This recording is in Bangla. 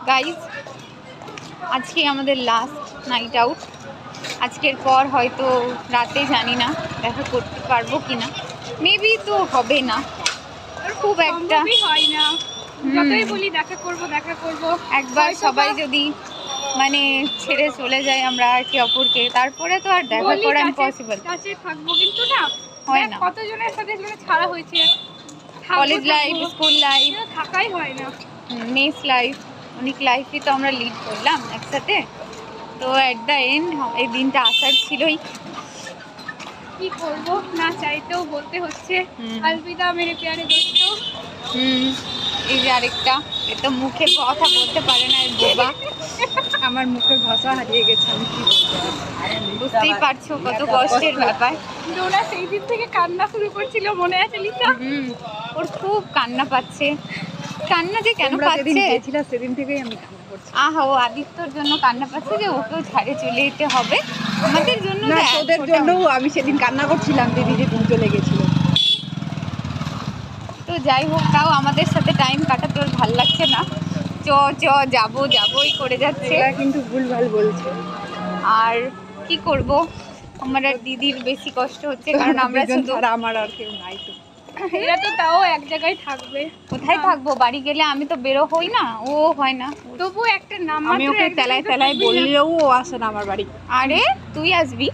গাইজ, আজকে আমাদের লাস্ট নাইট আউট। আজকের পর হয়তো রাতে জানি না দেখা করতে পারবো কিনা, মেবি তো হবে না, খুব একটা হয় না। যতই বলি দেখা করব একবার সবাই যদি মানে ছেড়ে চলে যায় আমরা একে অপরকে, তারপরে তো আর দেখা করা ইম্পসিবল। কাছে থাকবো কিন্তু না হয় না। কতজনের সাথে ছাড়া হয়েছে, কলেজ লাইফ, স্কুল লাইফ, থাকাই হয় না, মেস লাইফ, অনেক লাইফই তো আমরা লিড করলাম একসাথে। তো অ্যাট দ্য এন্ড এই দিনটা আসার ছিলই। কি করব, না চাইতেও বলতে হচ্ছে আলবিদা মেরে প্যারে দোস্ত। এই যে আরেকটা, এ তো মুখে কথা বলতে পারে না, এর বোবা। আমার মুখের ভাষা হারিয়ে গেছে, আমি কি বলবো, বুঝতেই পারছো কত কষ্টের ব্যাপার। ডোনা সেই দিন থেকে কান্না শুরু করছিল, মনে আছে লিসা? ওর খুব কান্না পাচ্ছে। কান্না যে কেন পাচ্ছে, সেদিন থেকেই আমি কান্না করছি। আহা, ও আদিত্যর জন্য কান্না পাচ্ছে যে ওকেও ছাড়ে চলে যেতে হবে। আমাদের জন্য না, তোদের জন্য আমি সেদিন কান্না করছিলাম, দিদি যে তুমি চলে গেছিল। তো যাই হোক, তাও আমাদের সাথে টাইম কাটাতে ওর ভাল লাগছে না। চ চ যাবোই করে যাচ্ছে, কিন্তু ভুলভাল বলছে। আর কি করব, আমার আর দিদির বেশি কষ্ট হচ্ছে, কারণ আমরা শুধু, আমার আর কেউ নাই। তো এরা তো তাও এক জায়গায় থাকবে। কোথায় থাকবো, বাড়ি গেলে আমি তো বেরো হই না, ও হয় না। তবু একটা নাম, আমি ওকে তেলায় তেলায় বললেও ও আসে না আমার বাড়ি। আরে তুই আসবি।